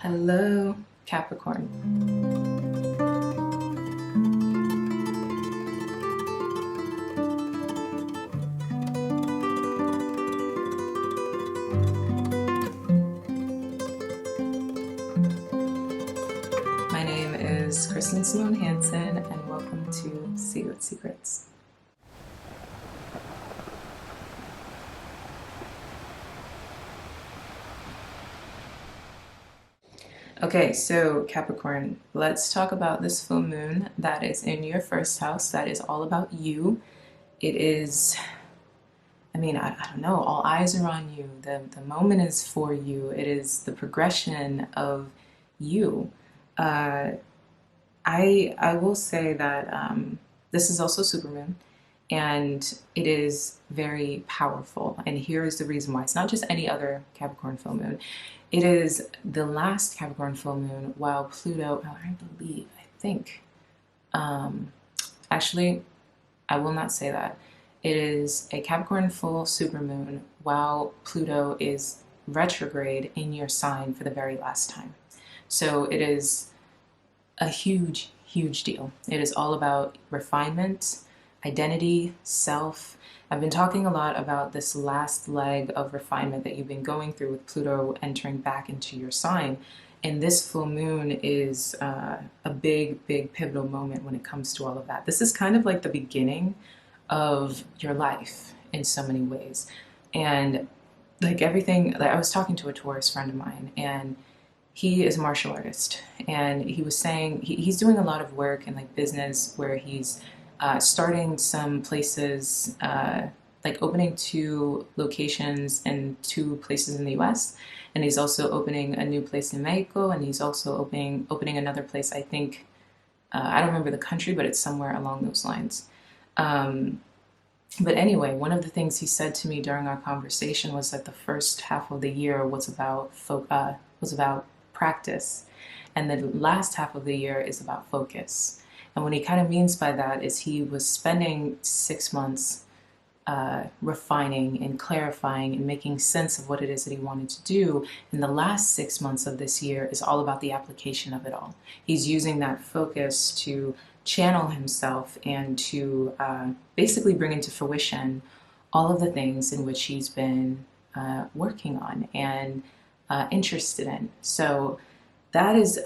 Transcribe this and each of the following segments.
Hello, Capricorn. My name is Kristen Simone Hansen, and welcome to Sea Goat Secrets. Okay, so Capricorn, let's talk about this full moon that is in your first house. That is all about you. It is, I don't know, all eyes are on you. The moment is for you. It is the progression of you. I will say that this is also supermoon, and it is very powerful. And here is the reason why. It's not just any other Capricorn full moon. It is the last Capricorn full moon while Pluto, I think, actually, I will not say that. It is a Capricorn full supermoon while Pluto is retrograde in your sign for the very last time. So it is a huge, huge deal. It is all about refinement, identity, self. I've been talking a lot about this last leg of refinement that you've been going through with Pluto entering back into your sign. And this full moon is a big, big pivotal moment when it comes to all of that. This is kind of like the beginning of your life in so many ways. And like everything, like I was talking to a Taurus friend of mine, and he is a martial artist, and he was saying he's doing a lot of work in like business where he's starting some places, like opening 2 locations in 2 places in the US, and he's also opening a new place in Mexico, and he's also opening another place, I think, I don't remember the country, but it's somewhere along those lines. But anyway, one of the things he said to me during our conversation was that the first half of the year was about practice, and the last half of the year is about focus. And what he kind of means by that is he was spending 6 months refining and clarifying and making sense of what it is that he wanted to do. And the last 6 months of this year is all about the application of it all. He's using that focus to channel himself and to basically bring into fruition all of the things in which he's been working on and interested in. So that is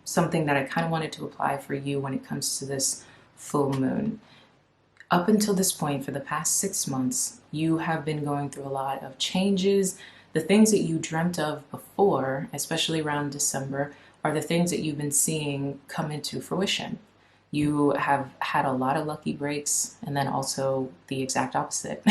something that I kind of wanted to apply for you when it comes to this full moon. Up until this point, for the past 6 months, you have been going through a lot of changes. The things that you dreamt of before, especially around December, are the things that you've been seeing come into fruition. You have had a lot of lucky breaks, and then also the exact opposite.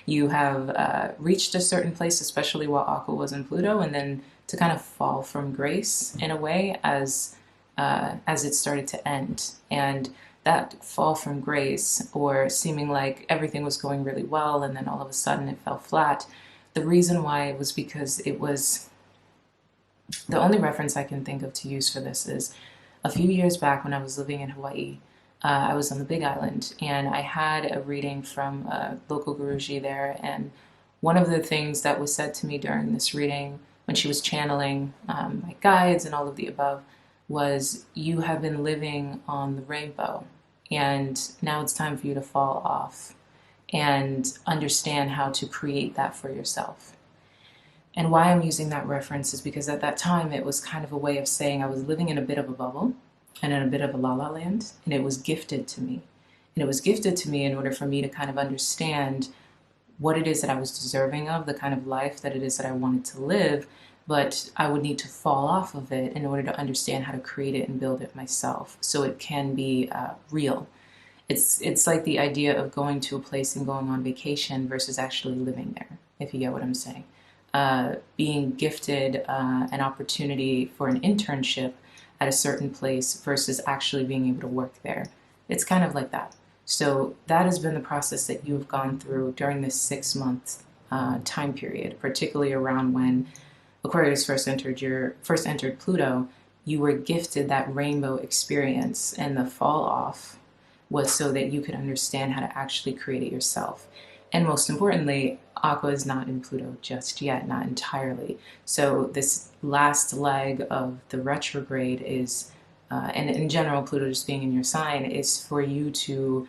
You have reached a certain place, especially while Aqua was in Pluto, and then to kind of fall from grace in a way as it started to end. And that fall from grace, or seeming like everything was going really well and then all of a sudden it fell flat, the reason why was because it was, the only reference I can think of to use for this is a few years back when I was living in Hawaii. I was on the Big Island, and I had a reading from a local Guruji there, and one of the things that was said to me during this reading when she was channeling my guides and all of the above was, you have been living on the rainbow, and now it's time for you to fall off and understand how to create that for yourself. And why I'm using that reference is because at that time it was kind of a way of saying I was living in a bit of a bubble and in a bit of a la-la land, and it was gifted to me. And it was gifted to me in order for me to kind of understand what it is that I was deserving of, the kind of life that it is that I wanted to live, but I would need to fall off of it in order to understand how to create it and build it myself so it can be real. It's like the idea of going to a place and going on vacation versus actually living there, if you get what I'm saying. Being gifted an opportunity for an internship at a certain place versus actually being able to work there. It's kind of like that. So that has been the process that you've gone through during this 6-month time period, particularly around when Aquarius first entered Pluto. You were gifted that rainbow experience, and the fall off was so that you could understand how to actually create it yourself. And most importantly, Aqua is not in Pluto just yet, not entirely. So this last leg of the retrograde is, and in general, Pluto just being in your sign, is for you to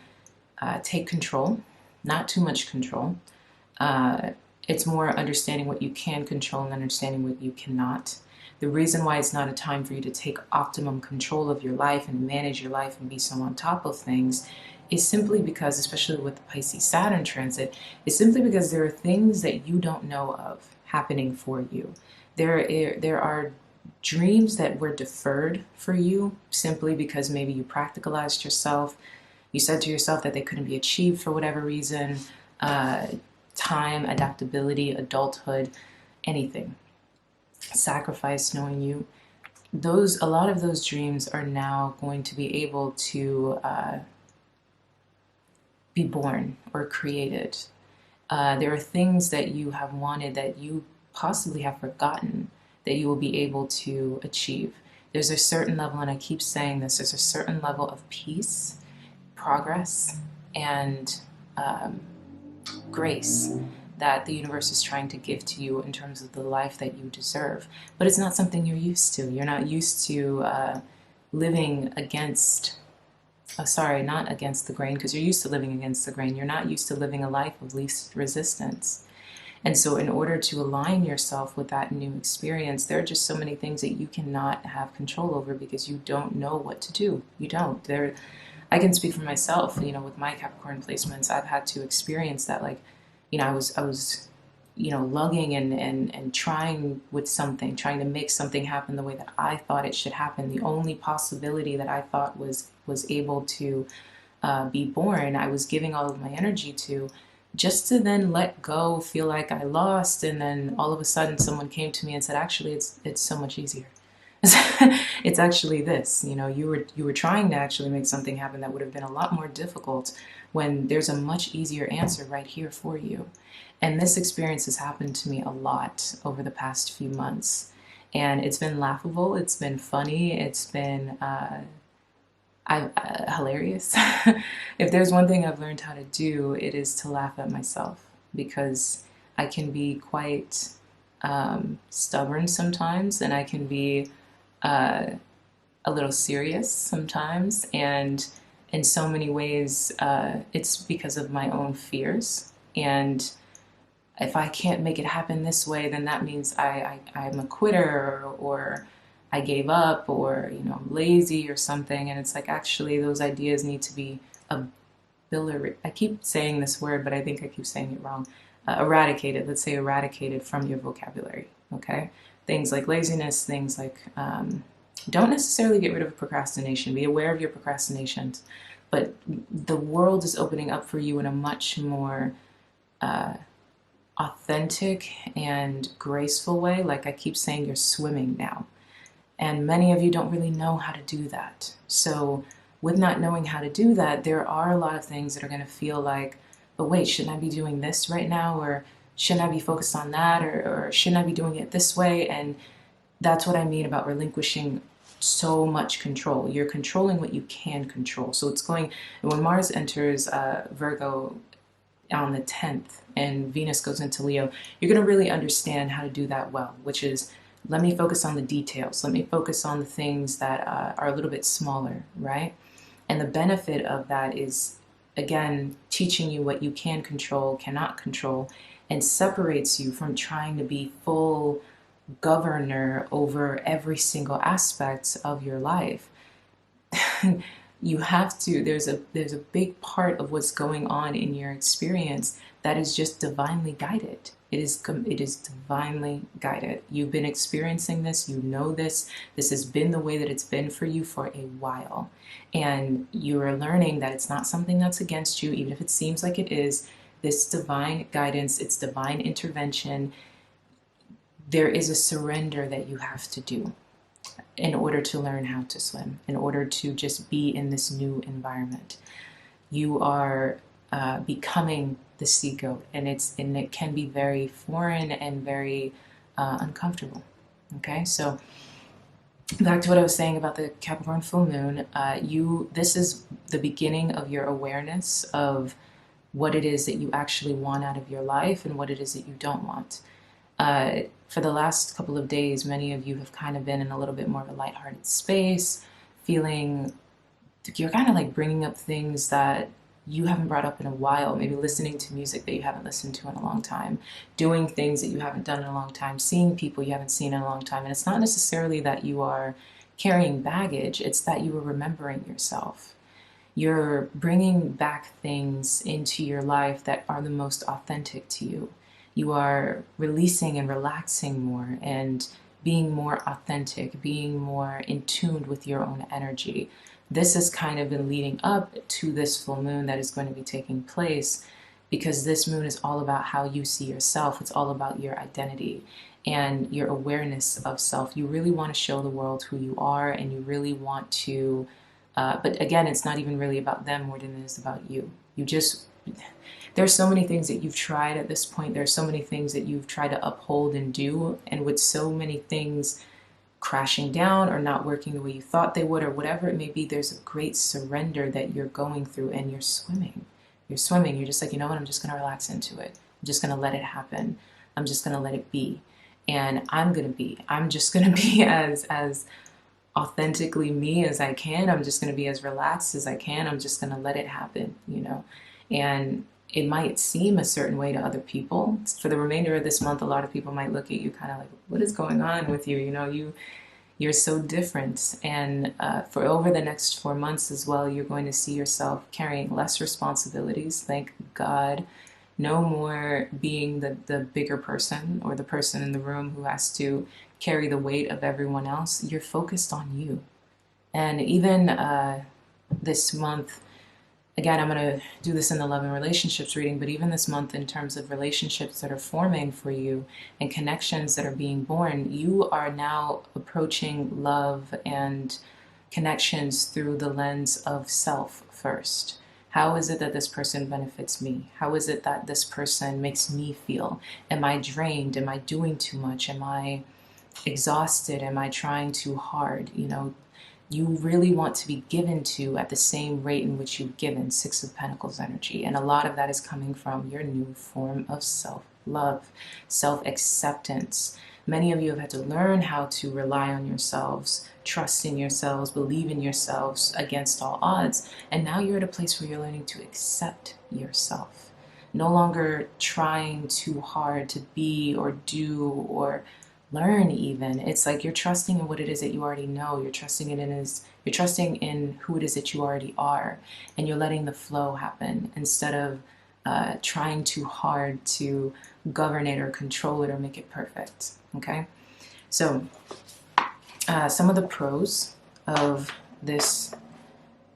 take control, not too much control. It's more understanding what you can control and understanding what you cannot. The reason why it's not a time for you to take optimum control of your life and manage your life and be so on top of things is simply because, especially with the Pisces Saturn transit, is simply because there are things that you don't know of happening for you. There are dreams that were deferred for you simply because maybe you practicalized yourself. You said to yourself that they couldn't be achieved for whatever reason. Time, adaptability, adulthood, anything. Sacrifice, knowing you. A lot of those dreams are now going to be able to be born or created. There are things that you have wanted that you possibly have forgotten that you will be able to achieve. There's a certain level, and I keep saying this, there's a certain level of peace, progress, and grace that the universe is trying to give to you in terms of the life that you deserve. But it's not something you're used to. You're not used to living against, not against the grain, because you're used to living against the grain. You're not used to living a life of least resistance. And so in order to align yourself with that new experience, there are just so many things that you cannot have control over because you don't know what to do. You don't. I can speak for myself, with my Capricorn placements, I've had to experience that, I was lugging and trying with something, trying to make something happen the way that I thought it should happen. The only possibility that I thought was able to be born, I was giving all of my energy to, just to then let go, feel like I lost, and then all of a sudden someone came to me and said, actually, it's so much easier. It's actually this, you were trying to actually make something happen that would have been a lot more difficult when there's a much easier answer right here for you. And this experience has happened to me a lot over the past few months. And it's been laughable, it's been funny, it's been hilarious. If there's one thing I've learned how to do, it is to laugh at myself, because I can be quite stubborn sometimes, and I can be a little serious sometimes, and in so many ways it's because of my own fears. And if I can't make it happen this way, then that means I'm a quitter, or I gave up, or I'm lazy or something. And it's like, actually those ideas need to be I keep saying this word, but I think I keep saying it wrong. Eradicated, let's say eradicated from your vocabulary, okay? Things like laziness, things like, don't necessarily get rid of procrastination, be aware of your procrastinations, but the world is opening up for you in a much more authentic and graceful way. Like I keep saying, you're swimming now. And many of you don't really know how to do that. So with not knowing how to do that, there are a lot of things that are going to feel like, but wait, shouldn't I be doing this right now? Or shouldn't I be focused on that? Or shouldn't I be doing it this way? And that's what I mean about relinquishing so much control. You're controlling what you can control. So it's going, and when Mars enters Virgo on the 10th and Venus goes into Leo, you're going to really understand how to do that well, which is, let me focus on the details. Let me focus on the things that are a little bit smaller, right? And the benefit of that is, again, teaching you what you can control, cannot control, and separates you from trying to be full governor over every single aspect of your life. You have to, there's a big part of what's going on in your experience that is just divinely guided. It is divinely guided. You've been experiencing this, you know this has been the way that it's been for you for a while. And you are learning that it's not something that's against you, even if it seems like it is. This divine guidance, it's divine intervention. There is a surrender that you have to do in order to learn how to swim, in order to just be in this new environment. You are becoming the sea goat, and it can be very foreign and very uncomfortable. Okay, so back to what I was saying about the Capricorn full moon. This is the beginning of your awareness of what it is that you actually want out of your life and what it is that you don't want. For the last couple of days, many of you have kind of been in a little bit more of a lighthearted space, feeling you're kind of like bringing up things that you haven't brought up in a while, maybe listening to music that you haven't listened to in a long time, doing things that you haven't done in a long time, seeing people you haven't seen in a long time. And it's not necessarily that you are carrying baggage, it's that you are remembering yourself. You're bringing back things into your life that are the most authentic to you. You are releasing and relaxing more and being more authentic, being more in tune with your own energy. This has kind of been leading up to this full moon that is going to be taking place, because this moon is all about how you see yourself. It's all about your identity and your awareness of self. You really want to show the world who you are, and you really want to, but again, it's not even really about them more than it is about you. There's so many things that you've tried at this point. There's so many things that you've tried to uphold and do, and with so many things crashing down or not working the way you thought they would, or whatever it may be, there's a great surrender that you're going through, and you're swimming. You're swimming. You're just like, you know what, I'm just going to relax into it. I'm just going to let it happen. I'm just going to let it be. And I'm just going to be as authentically me as I can. I'm just going to be as relaxed as I can. I'm just going to let it happen, you know. And it might seem a certain way to other people. For the remainder of this month, a lot of people might look at you kind of like, what is going on with you? You know, you're so different. And for over the next 4 months as well, you're going to see yourself carrying less responsibilities. Thank God. No more being the bigger person or the person in the room who has to carry the weight of everyone else. You're focused on you. And even this month, again, I'm going to do this in the love and relationships reading, but even this month, in terms of relationships that are forming for you and connections that are being born, you are now approaching love and connections through the lens of self first. How is it that this person benefits me? How is it that this person makes me feel? Am I drained? Am I doing too much? Am I exhausted? Am I trying too hard? You know, you really want to be given to at the same rate in which you've given. Six of Pentacles energy. And a lot of that is coming from your new form of self-love, self-acceptance. Many of you have had to learn how to rely on yourselves, trust in yourselves, believe in yourselves against all odds. And now you're at a place where you're learning to accept yourself. No longer trying too hard to be or do or learn even. It's like you're trusting in what it is that you already know. You're trusting in who it is that you already are, and you're letting the flow happen instead of trying too hard to govern it or control it or make it perfect. Okay, so some of the pros of this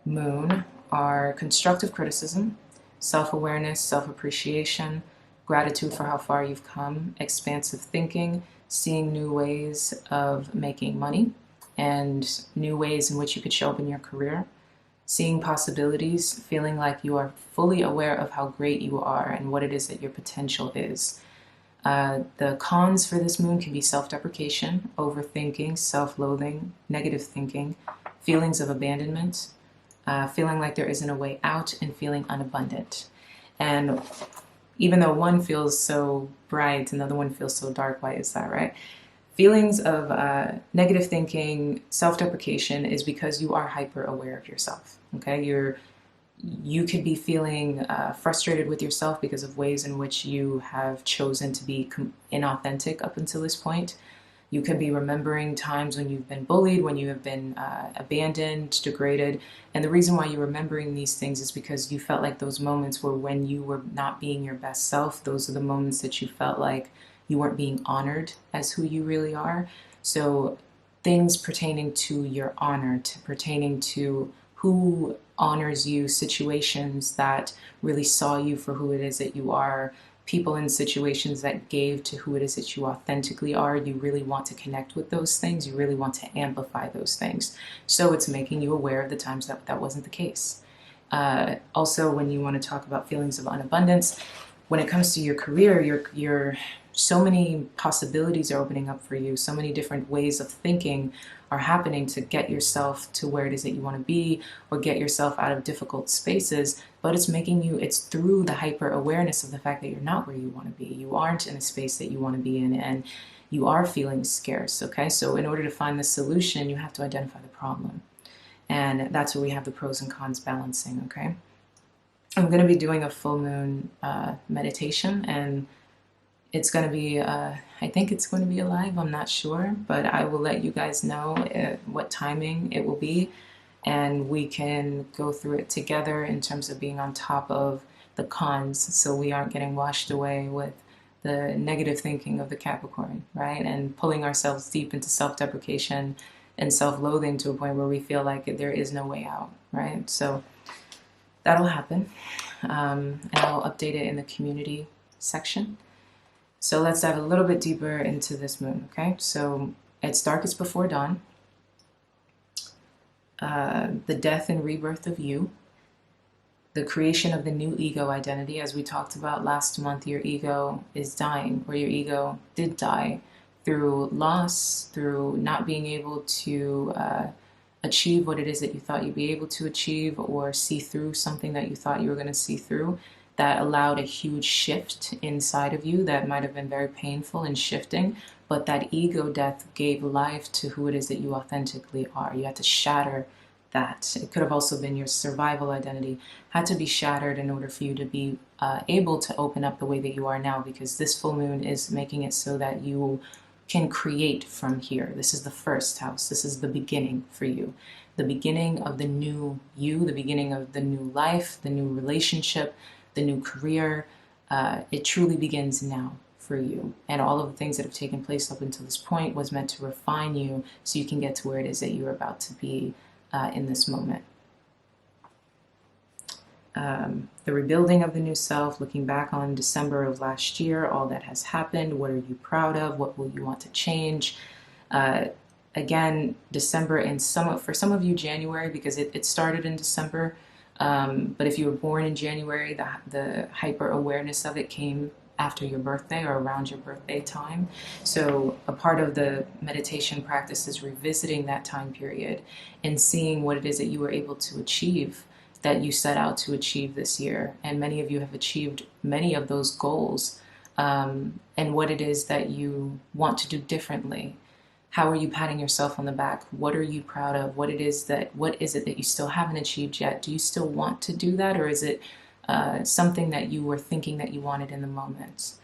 moon are constructive criticism, self-awareness, self-appreciation, gratitude for how far you've come, expansive thinking, seeing new ways of making money and new ways in which you could show up in your career, seeing possibilities, feeling like you are fully aware of how great you are and what it is that your potential is. The cons for this moon can be self-deprecation, overthinking, self-loathing, negative thinking, feelings of abandonment, feeling like there isn't a way out, and feeling unabundant. And even though one feels so bright and the other one feels so dark, why is that, right? Feelings of negative thinking, self-deprecation is because you are hyper aware of yourself, okay? You could be feeling frustrated with yourself because of ways in which you have chosen to be inauthentic up until this point. You could be remembering times when you've been bullied, when you have been abandoned, degraded. And the reason why you're remembering these things is because you felt like those moments were when you were not being your best self. Those are the moments that you felt like you weren't being honored as who you really are. So things pertaining to your honor, pertaining to who honors you, situations that really saw you for who it is that you are, people in situations that gave to who it is that you authentically are, you really want to connect with those things. You really want to amplify those things. So it's making you aware of the times that that wasn't the case. Also, when you want to talk about feelings of unabundance, when it comes to your career, so many possibilities are opening up for you. So many different ways of thinking are happening to get yourself to where it is that you want to be, or get yourself out of difficult spaces. But it's through the hyper awareness of the fact that you're not where you want to be. You aren't in a space that you want to be in, and you are feeling scarce. Okay, so in order to find the solution, you have to identify the problem. And that's where we have the pros and cons balancing. Okay, I'm going to be doing a full moon meditation, and it's going to be, I think it's going to be alive, I'm not sure, but I will let you guys know what timing it will be, and we can go through it together in terms of being on top of the cons, so we aren't getting washed away with the negative thinking of the Capricorn, right? And pulling ourselves deep into self-deprecation and self-loathing to a point where we feel like there is no way out, right? So that'll happen, and I'll update it in the community section. So let's dive a little bit deeper into this moon, okay? So it's darkest before dawn, the death and rebirth of you, the creation of the new ego identity. As we talked about last month, your ego is dying, or your ego did die through loss, through not being able to achieve what it is that you thought you'd be able to achieve, or see through something that you thought you were going to see through. That allowed a huge shift inside of you that might have been very painful and shifting, but that ego death gave life to who it is that you authentically are. You had to shatter that. It could have also been your survival identity, had to be shattered in order for you to be able to open up the way that you are now, because this full moon is making it so that you can create from here. This is the first house. This is the beginning for you. The beginning of the new you, the beginning of the new life, the new relationship, the new career. It truly begins now for you. And all of the things that have taken place up until this point was meant to refine you so you can get to where it is that you're about to be in this moment. The rebuilding of the new self, looking back on December of last year, all that has happened. What are you proud of? What will you want to change? Again, December, and for some of you, January, because it started in December. But if you were born in January, the hyper awareness of it came after your birthday or around your birthday time. So a part of the meditation practice is revisiting that time period and seeing what it is that you were able to achieve, that you set out to achieve this year. And many of you have achieved many of those goals, and what it is that you want to do differently. How are you patting yourself on the back? What are you proud of? What is it that you still haven't achieved yet? Do you still want to do that, or is it something that you were thinking that you wanted in the moment?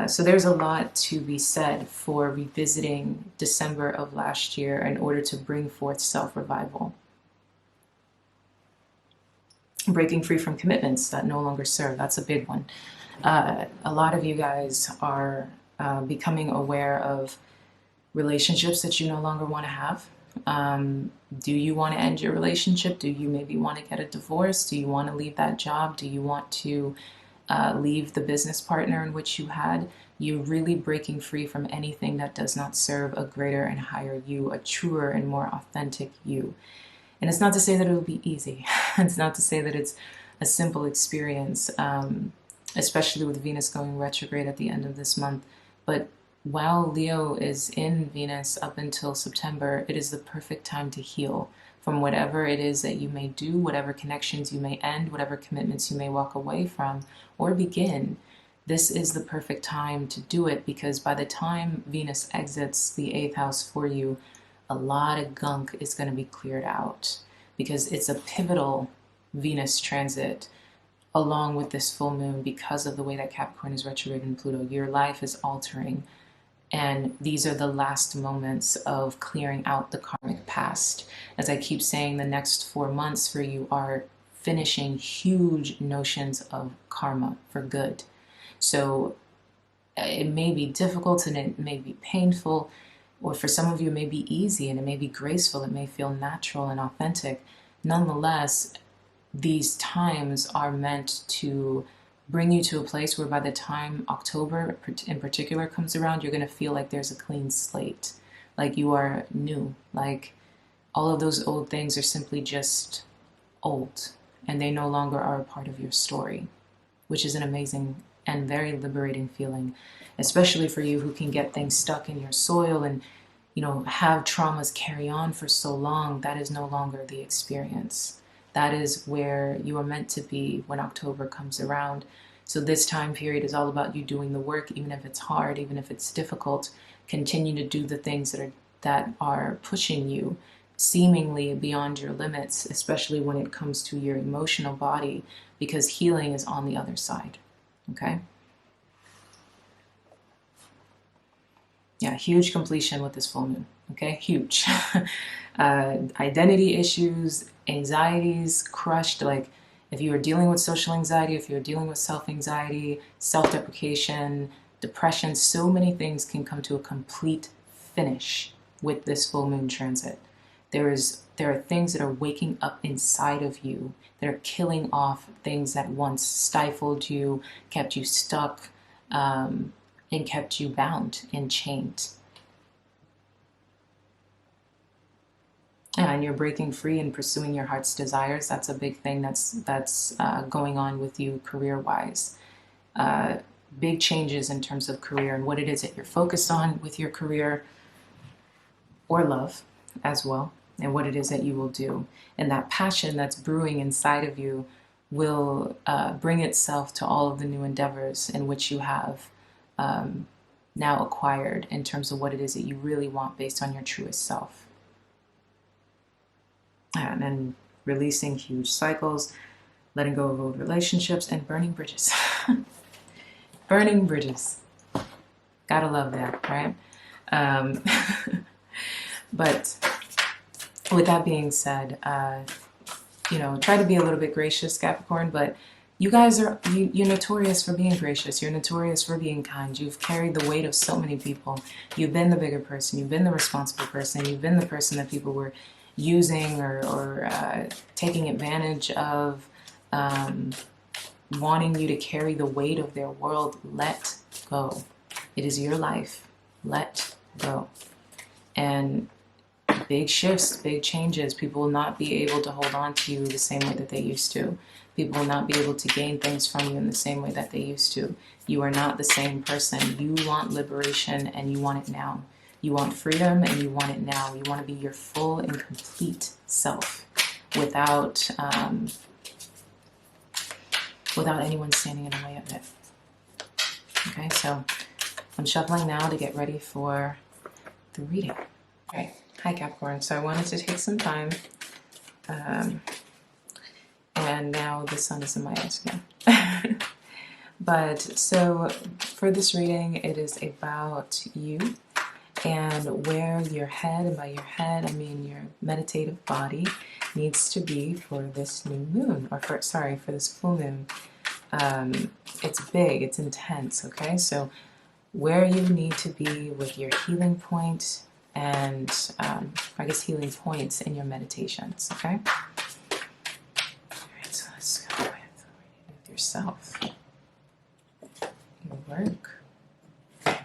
So there's a lot to be said for revisiting December of last year in order to bring forth self-revival. Breaking free from commitments that no longer serve, that's a big one. A lot of you guys are becoming aware of relationships that you no longer want to have. Do you want to end your relationship? Do you maybe want to get a divorce? Do you want to leave that job? Do you want to leave the business partner in which you had? You're really breaking free from anything that does not serve a greater and higher you, a truer and more authentic you. And it's not to say that it will be easy. It's not to say that it's a simple experience, especially with Venus going retrograde at the end of this month. But while Leo is in Venus up until September, it is the perfect time to heal from whatever it is that you may do, whatever connections you may end, whatever commitments you may walk away from or begin. This is the perfect time to do it, because by the time Venus exits the 8th house for you, a lot of gunk is going to be cleared out, because it's a pivotal Venus transit along with this full moon. Because of the way that Capricorn is retrograde in Pluto, your life is altering. And these are the last moments of clearing out the karmic past. As I keep saying, the next 4 months for you are finishing huge notions of karma for good. So it may be difficult and it may be painful, or for some of you it may be easy and it may be graceful, it may feel natural and authentic. Nonetheless, these times are meant to bring you to a place where by the time October in particular comes around, you're going to feel like there's a clean slate, like you are new, like all of those old things are simply just old and they no longer are a part of your story, which is an amazing and very liberating feeling, especially for you who can get things stuck in your soil and, you know, have traumas carry on for so long. That is no longer the experience. That is where you are meant to be when October comes around. So this time period is all about you doing the work, even if it's hard, even if it's difficult. Continue to do the things that are pushing you seemingly beyond your limits, especially when it comes to your emotional body, because healing is on the other side. Okay? Yeah, huge completion with this full moon. Okay, huge. Identity issues, anxieties, crushed. Like if you are dealing with social anxiety, if you're dealing with self-anxiety, self-deprecation, depression, so many things can come to a complete finish with this full moon transit. There are things that are waking up inside of you that are killing off things that once stifled you, kept you stuck, and kept you bound and chained. And you're breaking free and pursuing your heart's desires. That's a big thing that's going on with you career-wise. Big changes in terms of career and what it is that you're focused on with your career, or love as well, and what it is that you will do. And that passion that's brewing inside of you will bring itself to all of the new endeavors in which you have now acquired in terms of what it is that you really want based on your truest self. And then releasing huge cycles, letting go of old relationships, and burning bridges. Burning bridges. Gotta love that, right? But with that being said, you know, try to be a little bit gracious, Capricorn, but you guys are, you're notorious for being gracious. You're notorious for being kind. You've carried the weight of so many people. You've been the bigger person. You've been the responsible person. You've been the person that people were using or taking advantage of, wanting you to carry the weight of their world. Let go. It is your life. Let go. And big shifts, big changes. People will not be able to hold on to you the same way that they used to. People will not be able to gain things from you in the same way that they used to. You are not the same person. You want liberation and you want it now. You want freedom and you want it now. You want to be your full and complete self without anyone standing in the way of it. Okay, so I'm shuffling now to get ready for the reading. All right, hi Capricorn. So I wanted to take some time, and now the sun is in my eyes again. But so for this reading, it is about you and where your head, and by your head I mean your meditative body, needs to be for this new moon, or for this full moon. It's big, it's intense, okay? So where you need to be with your healing point and I guess healing points in your meditations, okay? Alright, so let's go with yourself. Your work, your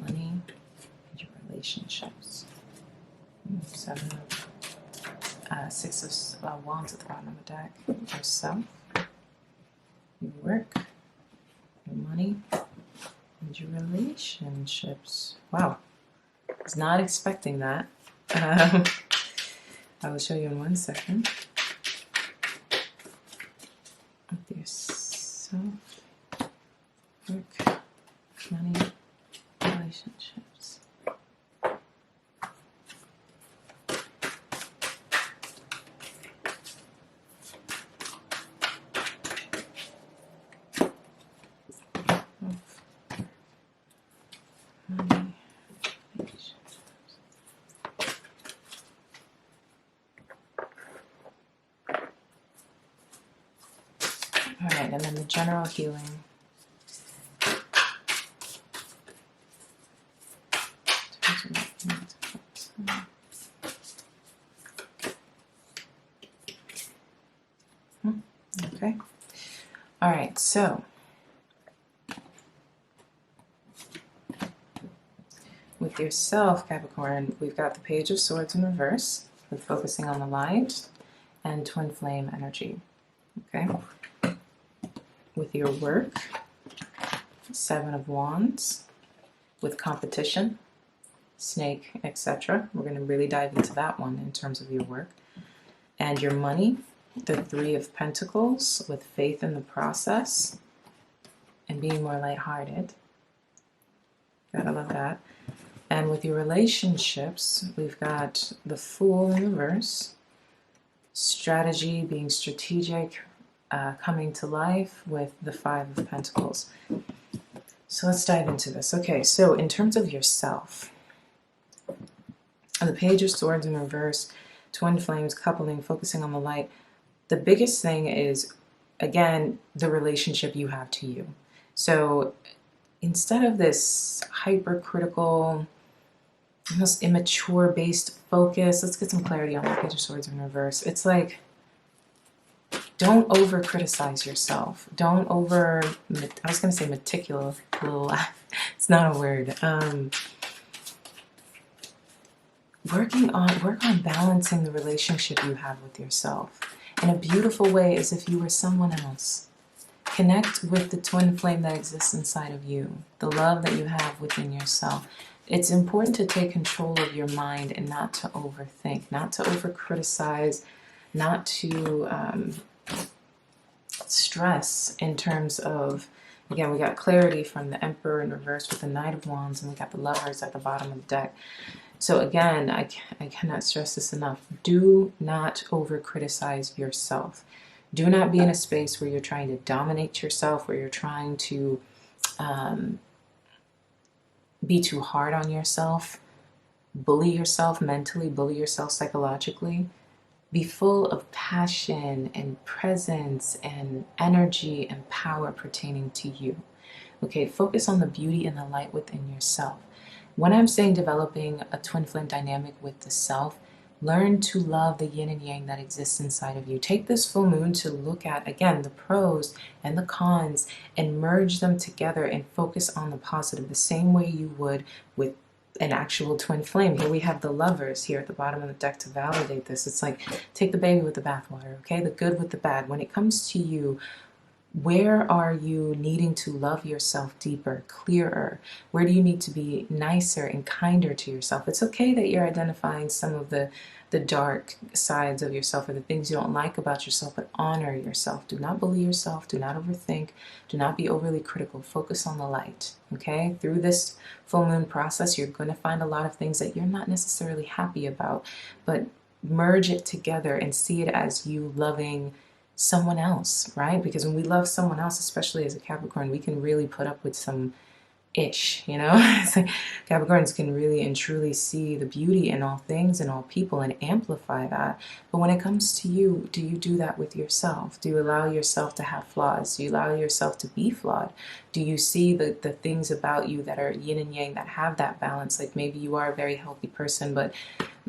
money, and your relationships. Six of Wands at the bottom of the deck. Yourself, your work, your money, and your relationships. Wow, I was not expecting that. I will show you in 1 second. With yourself, work, money, relationships. Alright, and then the general healing. Okay. Alright, so with yourself, Capricorn, we've got the Page of Swords in reverse, with focusing on the light, and twin flame energy. Okay. With your work, Seven of Wands with competition, snake, etc. We're going to really dive into that one in terms of your work. And your money, the Three of Pentacles with faith in the process and being more lighthearted. Gotta love that. And with your relationships, we've got the Fool in reverse, strategy, being strategic, coming to life with the Five of Pentacles. So let's dive into this. Okay, so in terms of yourself, the Page of Swords in reverse, twin flames, coupling, focusing on the light. The biggest thing is, again, the relationship you have to you. So instead of this hypercritical, almost immature based focus, let's get some clarity on the Page of Swords in reverse. It's like, don't over criticize yourself. Don't over, I was going to say meticulous, it's not a word. Work on balancing the relationship you have with yourself in a beautiful way, as if you were someone else. Connect with the twin flame that exists inside of you, the love that you have within yourself. It's important to take control of your mind and not to overthink, not to over criticize, not to stress in terms of, again, we got clarity from the Emperor in reverse with the Knight of Wands, and we got the Lovers at the bottom of the deck. So again, I cannot stress this enough. Do not over criticize yourself. Do not be in a space where you're trying to dominate yourself, where you're trying to be too hard on yourself, bully yourself mentally, bully yourself psychologically. Be full of passion and presence and energy and power pertaining to you. Okay, focus on the beauty and the light within yourself. When I'm saying developing a twin flame dynamic with the self, learn to love the yin and yang that exists inside of you. Take this full moon to look at, again, the pros and the cons and merge them together and focus on the positive, the same way you would with an actual twin flame. Here we have the Lovers here at the bottom of the deck to validate this. It's like, take the baby with the bathwater, okay? The good with the bad. When it comes to you, where are you needing to love yourself deeper, clearer? Where do you need to be nicer and kinder to yourself? It's okay that you're identifying some of the dark sides of yourself or the things you don't like about yourself, but honor yourself. Do not bully yourself. Do not overthink. Do not be overly critical. Focus on the light, okay? Through this full moon process, you're going to find a lot of things that you're not necessarily happy about, but merge it together and see it as you loving someone else, right? Because when we love someone else, especially as a Capricorn, we can really put up with some ish, you know? It's like Capricorns can really and truly see the beauty in all things and all people and amplify that. But when it comes to you, do you do that with yourself? Do you allow yourself to have flaws? Do you allow yourself to be flawed? Do you see the things about you that are yin and yang, that have that balance? Like maybe you are a very healthy person, but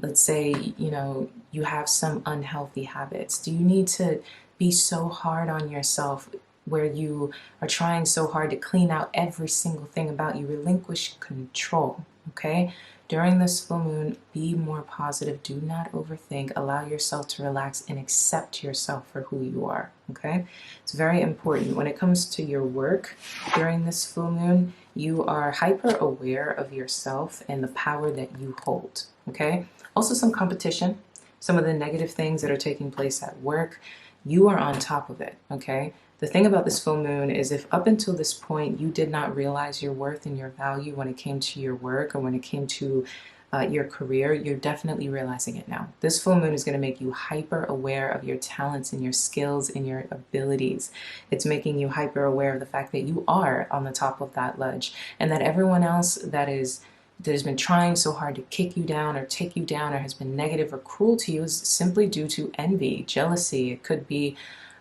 let's say, you know, you have some unhealthy habits. Do you need to be so hard on yourself where you are trying so hard to clean out every single thing about you? Relinquish control, okay? During this full moon, be more positive. Do not overthink. Allow yourself to relax and accept yourself for who you are, okay? It's very important. When it comes to your work during this full moon, you are hyper aware of yourself and the power that you hold, okay? Also some competition, some of the negative things that are taking place at work. You are on top of it, okay? The thing about this full moon is if up until this point you did not realize your worth and your value when it came to your work or when it came to your career, you're definitely realizing it now. This full moon is going to make you hyper aware of your talents and your skills and your abilities. It's making you hyper aware of the fact that you are on the top of that ledge and that everyone else that has been trying so hard to kick you down or take you down or has been negative or cruel to you is simply due to envy, jealousy. It could be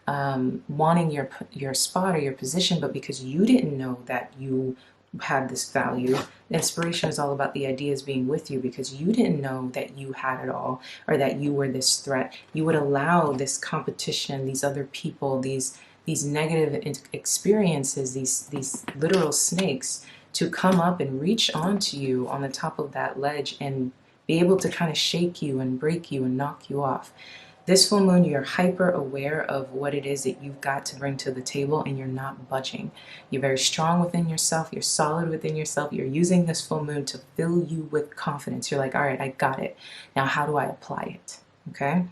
wanting your spot or your position, but because you didn't know that you had this value. Inspiration is all about the ideas being with you because you didn't know that you had it all or that you were this threat. You would allow this competition, these other people, these negative experiences, these literal snakes to come up and reach onto you on the top of that ledge and be able to kind of shake you and break you and knock you off. This full moon, you're hyper aware of what it is that you've got to bring to the table, and you're not budging. You're very strong within yourself. You're solid within yourself. You're using this full moon to fill you with confidence. You're like, all right, I got it. Now, how do I apply it? Okay.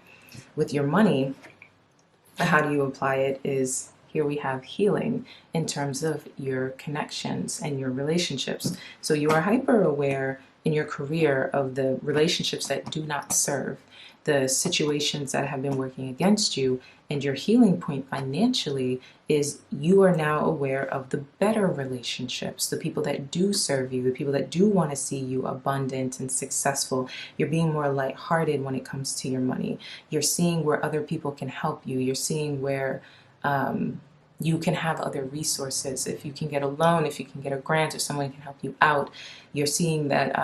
With your money, how do you apply it is here we have healing in terms of your connections and your relationships. So you are hyper aware in your career of the relationships that do not serve, the situations that have been working against you, and your healing point financially is you are now aware of the better relationships, the people that do serve you, the people that do want to see you abundant and successful. You're being more lighthearted when it comes to your money. You're seeing where other people can help you. You're seeing where you can have other resources. If you can get a loan, if you can get a grant, if someone can help you out, you're seeing that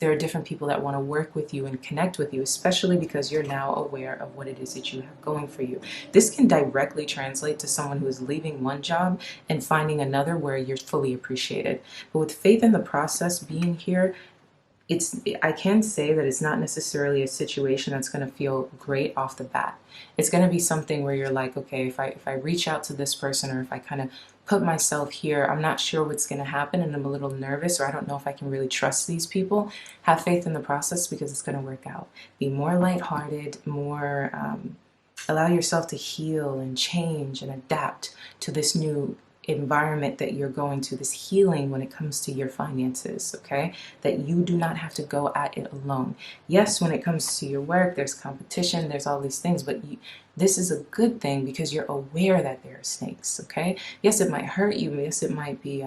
there are different people that want to work with you and connect with you, especially because you're now aware of what it is that you have going for you. This can directly translate to someone who is leaving one job and finding another where you're fully appreciated. But with faith in the process being here, I can say that it's not necessarily a situation that's going to feel great off the bat. It's going to be something where you're like, okay, if I reach out to this person, or if I kind of put myself here, I'm not sure what's going to happen, and I'm a little nervous, or I don't know if I can really trust these people. Have faith in the process, because it's going to work out. Be more lighthearted, more allow yourself to heal and change and adapt to this new environment that you're going to, this healing when it comes to your finances, okay? That you do not have to go at it alone. Yes, when it comes to your work, there's competition, there's all these things, but this is a good thing because you're aware that there are snakes, okay? Yes, it might hurt you. Yes, it might be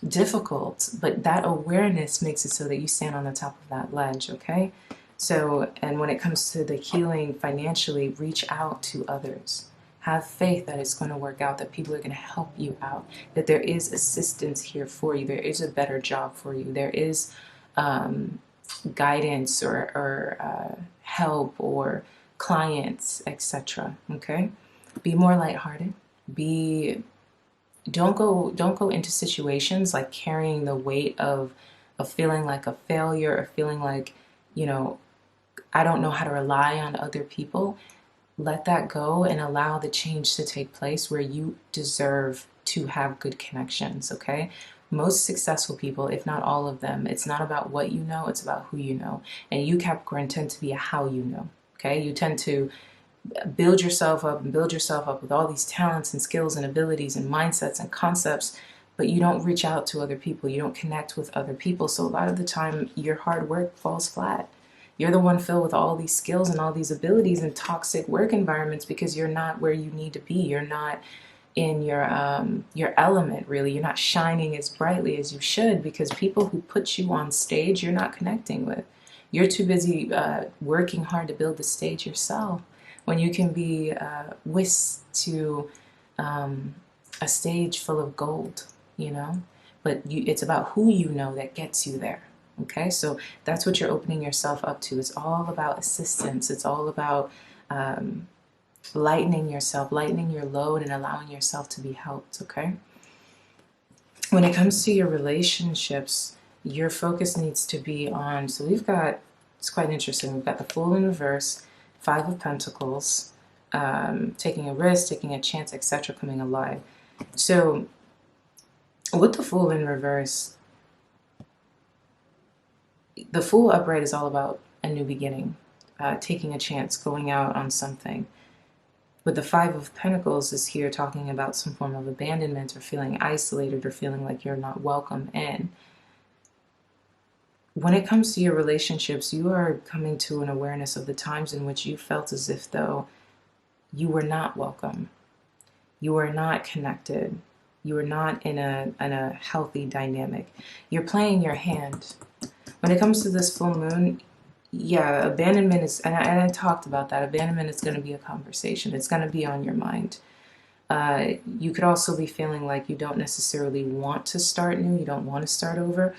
difficult, but that awareness makes it so that you stand on the top of that ledge, okay? So, and when it comes to the healing financially, reach out to others. Have faith that it's going to work out, that people are going to help you out, that there is assistance here for you, there is a better job for you, there is guidance or help or clients, etc. Okay? Be more lighthearted. Don't go into situations like carrying the weight of feeling like a failure, or feeling like, I don't know how to rely on other people. Let that go and allow the change to take place where you deserve to have good connections, okay? Most successful people, if not all of them, it's not about what you know, it's about who you know. And you, Capricorn, tend to be a how you know, okay? You tend to build yourself up with all these talents and skills and abilities and mindsets and concepts, but you don't reach out to other people. You don't connect with other people. So a lot of the time, your hard work falls flat. You're the one filled with all these skills and all these abilities in toxic work environments because you're not where you need to be. You're not in your element, really. You're not shining as brightly as you should because people who put you on stage, you're not connecting with. You're too busy working hard to build the stage yourself when you can be whisked to a stage full of gold, But it's about who you know that gets you there. Okay, so that's what you're opening yourself up to. It's all about assistance. It's all about lightening yourself, lightening your load, and allowing yourself to be helped, okay? When it comes to your relationships, your focus needs to be on, so it's quite interesting. We've got the Fool in reverse, Five of Pentacles, taking a risk, taking a chance, etc., coming alive. So with the Fool in reverse, the Fool upright is all about a new beginning, taking a chance, going out on something. But the Five of Pentacles is here talking about some form of abandonment or feeling isolated or feeling like you're not welcome in. When it comes to your relationships, you are coming to an awareness of the times in which you felt as if though you were not welcome. You were not connected. You were not in a healthy dynamic. You're playing your hand. When it comes to this full moon, yeah, abandonment is, and I talked about that, abandonment is going to be a conversation. It's going to be on your mind. You could also be feeling like you don't necessarily want to start new, you don't want to start over.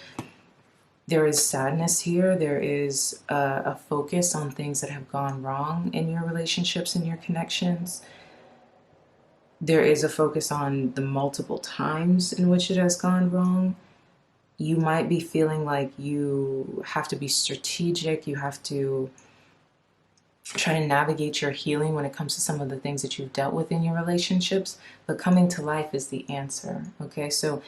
There is sadness here. There is a focus on things that have gone wrong in your relationships and your connections. There is a focus on the multiple times in which it has gone wrong. You might be feeling like you have to be strategic, you have to try to navigate your healing when it comes to some of the things that you've dealt with in your relationships, but coming to life is the answer. Okay, so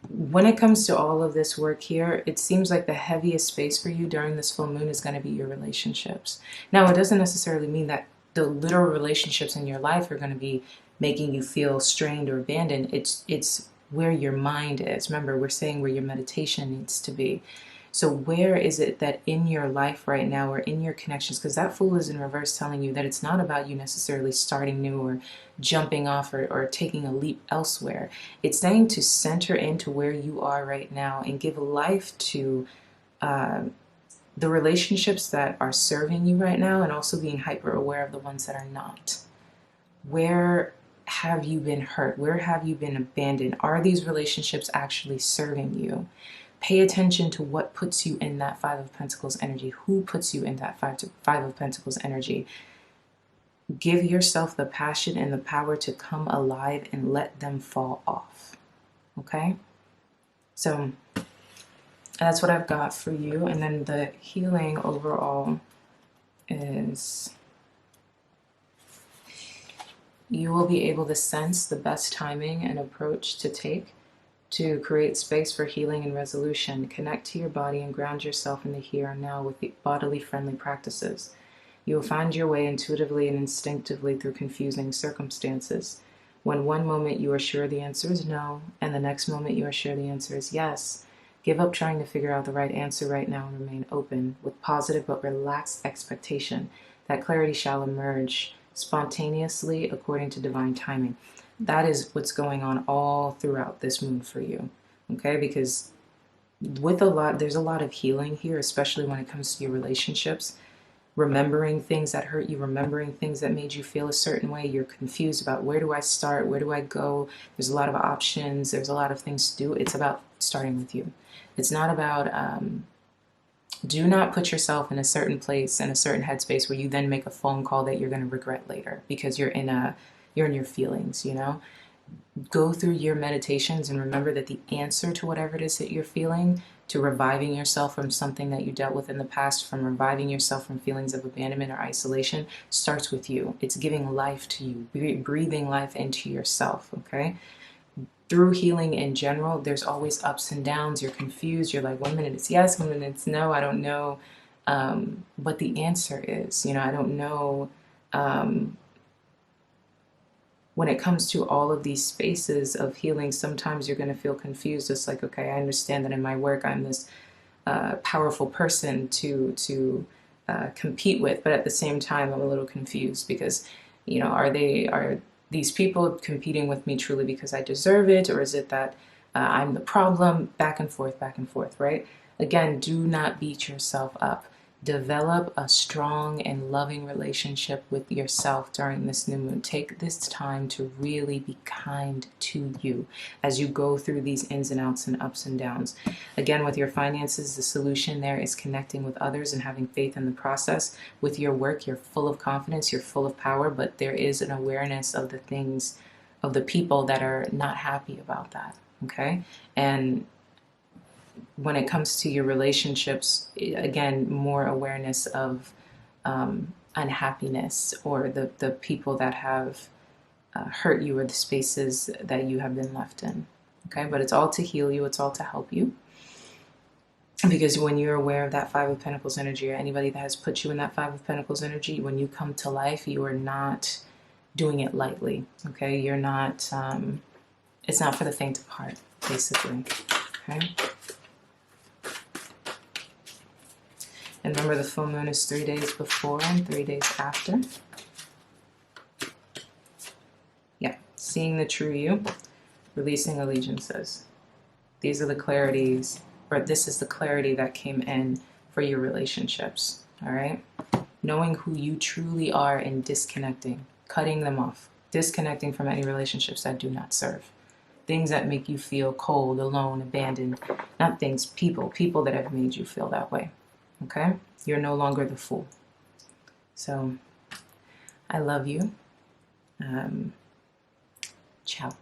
when it comes to all of this work here, it seems like the heaviest space for you during this full moon is going to be your relationships. Now, it doesn't necessarily mean that the literal relationships in your life are going to be making you feel strained or abandoned. It's where your mind is. Remember, we're saying where your meditation needs to be. So where is it that in your life right now, or in your connections, because that Fool is in reverse telling you that it's not about you necessarily starting new or jumping off or taking a leap elsewhere. It's saying to center into where you are right now and give life to the relationships that are serving you right now, and also being hyper aware of the ones that are not. Where have you been hurt? Where have you been abandoned? Are these relationships actually serving you? Pay attention to what puts you in that Five of Pentacles energy. Who puts you in that Five of Pentacles energy? Give yourself the passion and the power to come alive and let them fall off. Okay? So that's what I've got for you. And then the healing overall is you will be able to sense the best timing and approach to take to create space for healing and resolution. Connect to your body and ground yourself in the here and now with the bodily friendly practices. You will find your way intuitively and instinctively through confusing circumstances. When one moment you are sure the answer is no, and the next moment you are sure the answer is yes, give up trying to figure out the right answer right now and remain open with positive but relaxed expectation that clarity shall emerge spontaneously according to divine timing. That is what's going on all throughout this moon for you, okay? Because there's a lot of healing here, especially when it comes to your relationships. Remembering things that hurt you, remembering things that made you feel a certain way. You're confused about where do I start, where do I go? There's a lot of options, there's a lot of things to do. It's about starting with you. It's not about, do not put yourself in a certain place, in a certain headspace where you then make a phone call that you're going to regret later because you're in your feelings, you know? Go through your meditations and remember that the answer to whatever it is that you're feeling, to reviving yourself from something that you dealt with in the past, from reviving yourself from feelings of abandonment or isolation, starts with you. It's giving life to you, breathing life into yourself, okay? Through healing in general, there's always ups and downs. You're confused. You're like, 1 minute it's yes, 1 minute it's no. I don't know what the answer is. You know, I don't know. When it comes to all of these spaces of healing, sometimes you're going to feel confused. It's like, okay, I understand that in my work I'm this powerful person to compete with, but at the same time I'm a little confused because, you know, are these people competing with me truly because I deserve it, or is it that I'm the problem? Back and forth, right? Again, do not beat yourself up. Develop a strong and loving relationship with yourself during this new moon. Take this time to really be kind to you as you go through these ins and outs and ups and downs. Again, with your finances, the solution there is connecting with others and having faith in the process. With your work, you're full of confidence, you're full of power, but there is an awareness of the things, of the people that are not happy about that, okay? And when it comes to your relationships, again, more awareness of unhappiness or the people that have hurt you or the spaces that you have been left in. Okay, but it's all to heal you. It's all to help you. Because when you're aware of that Five of Pentacles energy, or anybody that has put you in that Five of Pentacles energy, when you come to life, you are not doing it lightly. Okay, you're not, it's not for the faint of heart, basically. Okay. And remember, the full moon is 3 days before and 3 days after. Yeah, seeing the true you, releasing allegiances. These are the clarities, or this is the clarity that came in for your relationships, all right? Knowing who you truly are and disconnecting, cutting them off, disconnecting from any relationships that do not serve. Things that make you feel cold, alone, abandoned. Not things, people that have made you feel that way. Okay? You're no longer the fool. So, I love you. Ciao.